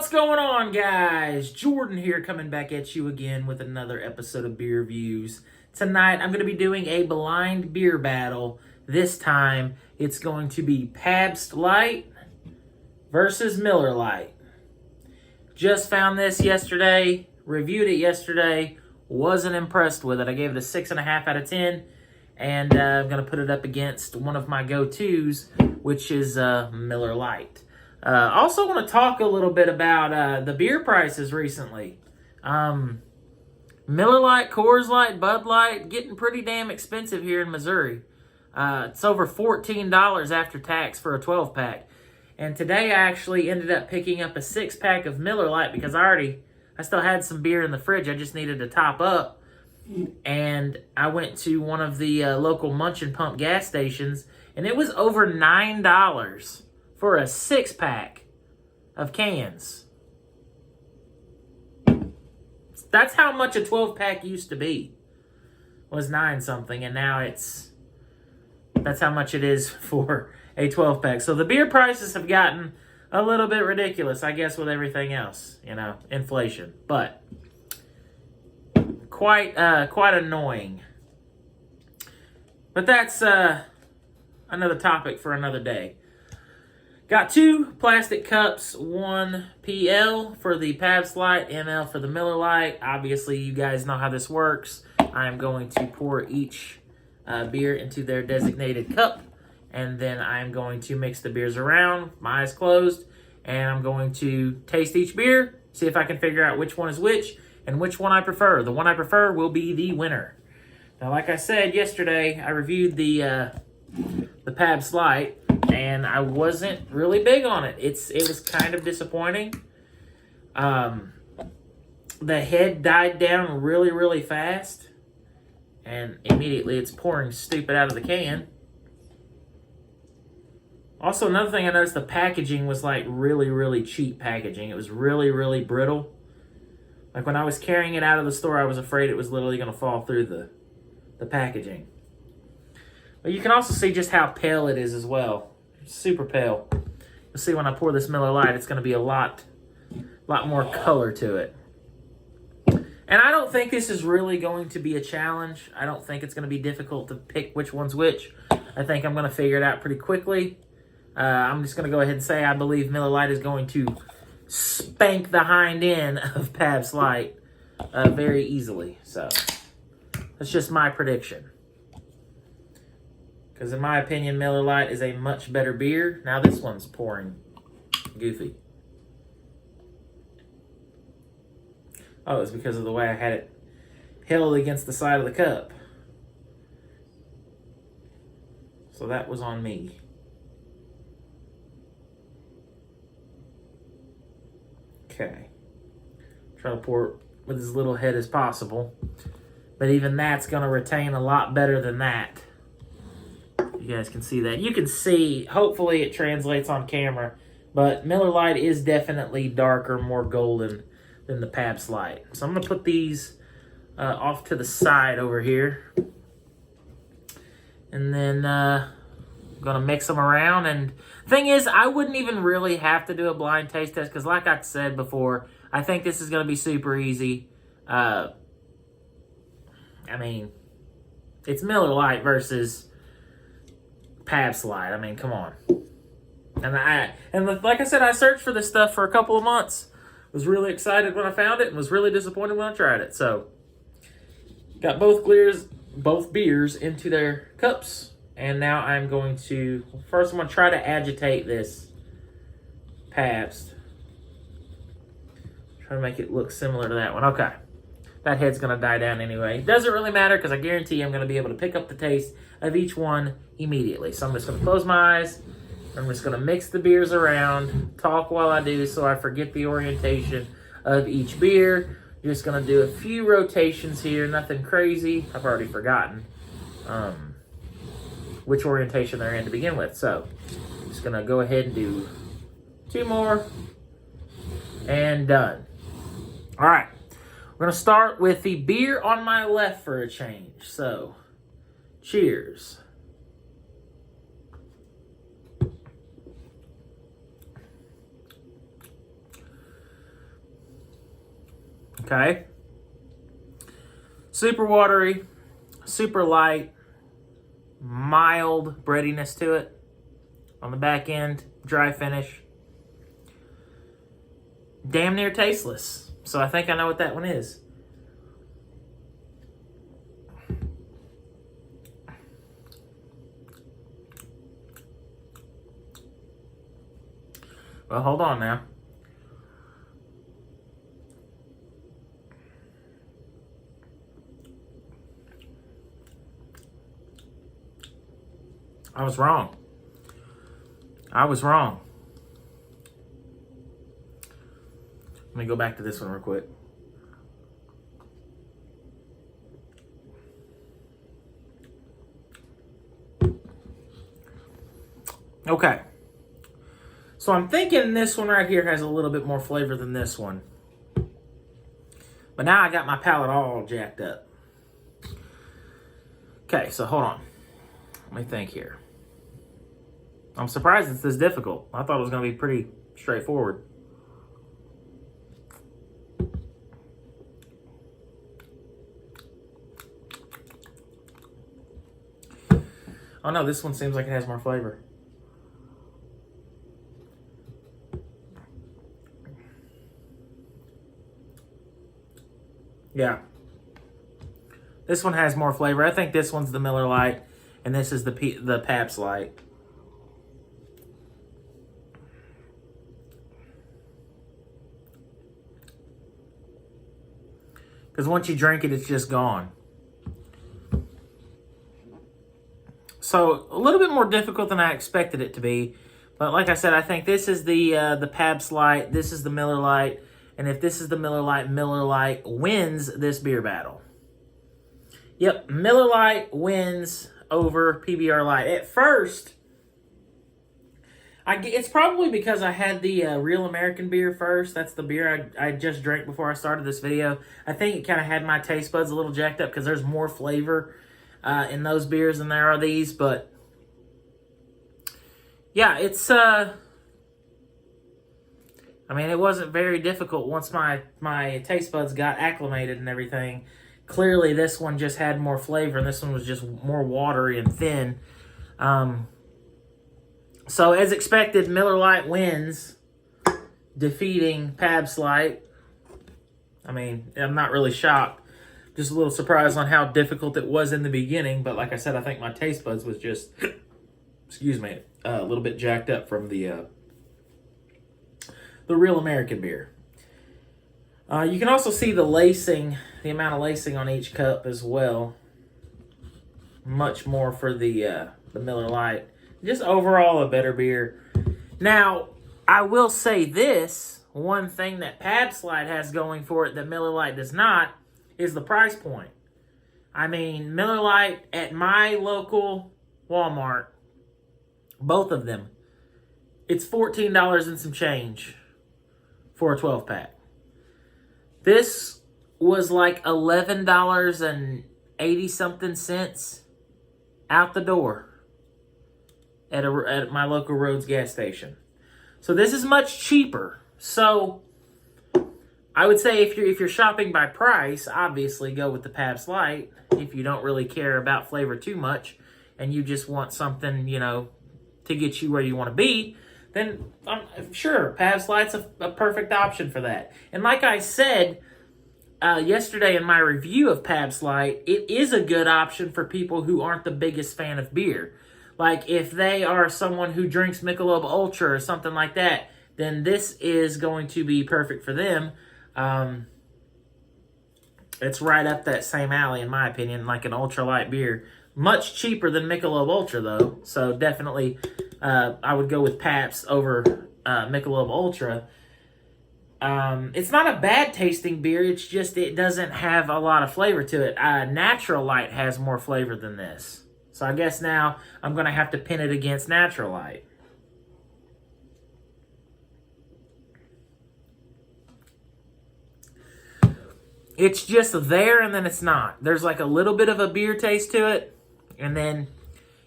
What's going on, guys? Jordan here, coming back at you again with another episode of Beer Reviews. Tonight, I'm going to be doing a blind beer battle. This time, it's going to be Pabst Lite versus Miller Lite. Just found this yesterday, reviewed it yesterday, wasn't impressed with it. I gave it a 6.5 out of 10, and I'm going to put it up against one of my go-tos, which is Miller Lite. Also want to talk a little bit about the beer prices recently. Miller Lite, Coors Light, Bud Light, getting pretty damn expensive here in Missouri. It's over $14 after tax for a 12-pack. And today I actually ended up picking up a 6-pack of Miller Lite because I still had some beer in the fridge. I just needed to top up. And I went to one of the local Munch and Pump gas stations, and it was over $9 for a 6-pack of cans. That's how much a 12-pack used to be. Was 9-something, and now that's how much it is for a 12-pack. So the beer prices have gotten a little bit ridiculous, I guess, with everything else, inflation. But quite annoying. But that's another topic for another day. Got 2 plastic cups, 1 PL for the Pabst Lite, ML for the Miller Lite. Obviously, you guys know how this works. I am going to pour each beer into their designated cup, and then I'm going to mix the beers around, my eyes closed, and I'm going to taste each beer, see if I can figure out which one is which, and which one I prefer. The one I prefer will be the winner. Now, like I said yesterday, I reviewed the Pabst Lite, and I wasn't really big on it. It was kind of disappointing. The head died down really, really fast, and immediately it's pouring stupid out of the can. Also, another thing I noticed, the packaging was like really, really cheap packaging. It was really, really brittle. Like when I was carrying it out of the store, I was afraid it was literally going to fall through the packaging. But you can also see just how pale it is as well. Super pale. You'll see when I pour this Miller Lite, it's going to be a lot more color to it. And I don't think this is really going to be a challenge. I don't think it's going to be difficult to pick which one's which. I think I'm going to figure it out pretty quickly. I'm just going to go ahead and say I believe Miller Lite is going to spank the hind end of Pabst Lite very easily. So that's just my prediction. Because in my opinion, Miller Lite is a much better beer. Now this one's pouring goofy. Oh, it's because of the way I had it held against the side of the cup. So that was on me. Okay. Try to pour it with as little head as possible. But even that's going to retain a lot better than that. You guys can see that. You can see, hopefully it translates on camera, but Miller Lite is definitely darker, more golden than the Pabst Lite. So I'm going to put these off to the side over here. And then I'm going to mix them around. And thing is, I wouldn't even really have to do a blind taste test because like I said before, I think this is going to be super easy. I mean, it's Miller Lite versus Pabst Lite. I mean, come on. And like I said, I searched for this stuff for a couple of months. Was really excited when I found it and was really disappointed when I tried it. So, got both beers into their cups. And now I'm going to, first I'm going to try to agitate this Pabst. Try to make it look similar to that one. Okay. That head's going to die down anyway. Doesn't really matter because I guarantee I'm going to be able to pick up the taste of each one immediately. So I'm just going to close my eyes. I'm just going to mix the beers around, talk while I do so I forget the orientation of each beer. Just going to do a few rotations here, nothing crazy. I've already forgotten which orientation they're in to begin with. So I'm just going to go ahead and do 2 more and done. All right. We're going to start with the beer on my left for a change. So, cheers. Okay. Super watery, super light, mild breadiness to it. On the back end, dry finish. Damn near tasteless. So I think I know what that one is. Well, hold on now. I was wrong. Let me go back to this one real quick. Okay. So I'm thinking this one right here has a little bit more flavor than this one. But now I got my palate all jacked up. Okay, so hold on. Let me think here. I'm surprised it's this difficult. I thought it was going to be pretty straightforward. Oh no, this one seems like it has more flavor. Yeah. This one has more flavor. I think this one's the Miller Lite, and this is the Pabst Lite. Because once you drink it, it's just gone. So, a little bit more difficult than I expected it to be. But like I said, I think this is the Pabst Lite, this is the Miller Lite, and if this is the Miller Lite wins this beer battle. Yep, Miller Lite wins over PBR Lite. At first, it's probably because I had the Real American beer first. That's the beer I just drank before I started this video. I think it kind of had my taste buds a little jacked up because there's more flavor in those beers than there are these. But yeah, it's I mean, it wasn't very difficult once my taste buds got acclimated and everything. Clearly, this one just had more flavor, and this one was just more watery and thin. So, as expected, Miller Lite wins, defeating Pabst Lite. I mean, I'm not really shocked. Just a little surprised on how difficult it was in the beginning. But like I said, I think my taste buds was just, excuse me, a little bit jacked up from the Real American beer. You can also see the lacing, the amount of lacing on each cup as well. Much more for the Miller Lite. Just overall a better beer. Now, I will say this. One thing that Pabst Lite has going for it that Miller Lite does not is the price point. I mean, Miller Lite at my local Walmart, both of them, it's $14 and some change for a 12-pack. This was like $11.80-something out the door at my local Rhodes gas station. So this is much cheaper. So I would say if you're shopping by price, obviously go with the Pabst Lite. If you don't really care about flavor too much and you just want something, you know, to get you where you want to be, then I'm sure Pabst Lite's a perfect option for that. And like I said yesterday in my review of Pabst Lite, it is a good option for people who aren't the biggest fan of beer. Like if they are someone who drinks Michelob Ultra or something like that, then this is going to be perfect for them. It's right up that same alley, in my opinion, like an ultralight beer. Much cheaper than Michelob Ultra, though. So definitely, I would go with Pabst over Michelob Ultra. It's not a bad tasting beer. It's just it doesn't have a lot of flavor to it. Natural Light has more flavor than this. So I guess now I'm going to have to pin it against Natural Light. It's just there and then it's not. There's like a little bit of a beer taste to it. And then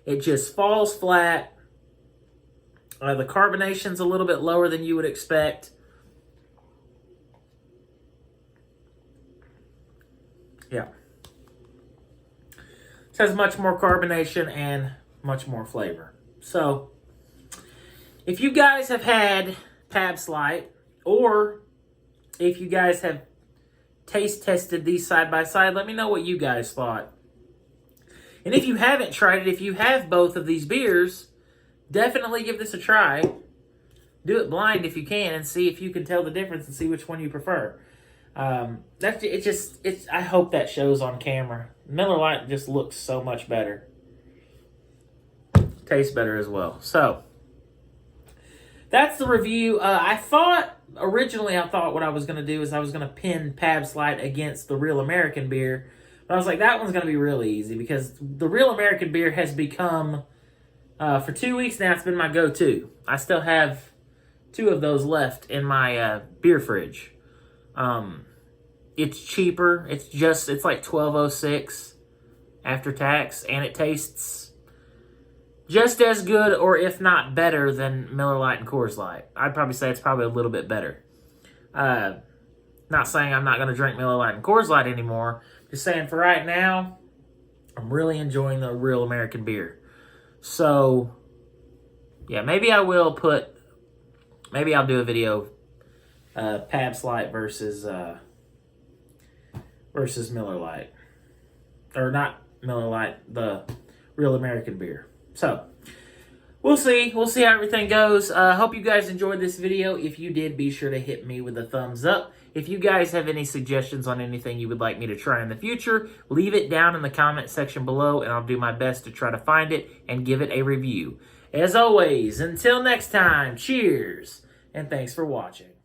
it just falls flat. The carbonation's a little bit lower than you would expect. Yeah. It has much more carbonation and much more flavor. So, if you guys have had Pabst Lite, or if you guys have taste tested these side by side, let me know what you guys thought. And if you haven't tried it, if you have both of these beers, definitely give this a try. Do it blind if you can, and see if you can tell the difference and see which one you prefer. I hope that shows on camera. Miller Lite just looks so much better. Tastes better as well. So, that's the review. Originally I thought what I was going to do is I was going to pin Pabst Lite against the Real American beer. But I was like, that one's going to be really easy because the Real American beer has become, for 2 weeks now, it's been my go-to. I still have 2 of those left in my beer fridge. It's cheaper. It's like $12.06 after tax, and it tastes just as good, or if not better, than Miller Lite and Coors Light. I'd probably say it's probably a little bit better. Not saying I'm not going to drink Miller Lite and Coors Light anymore. Just saying for right now, I'm really enjoying the Real American beer. So, yeah, maybe I'll do a video, Pabst Lite versus Miller Lite. Or not Miller Lite, the Real American beer. So, we'll see. We'll see how everything goes. Hope you guys enjoyed this video. If you did, be sure to hit me with a thumbs up. If you guys have any suggestions on anything you would like me to try in the future, leave it down in the comment section below, and I'll do my best to try to find it and give it a review. As always, until next time, cheers, and thanks for watching.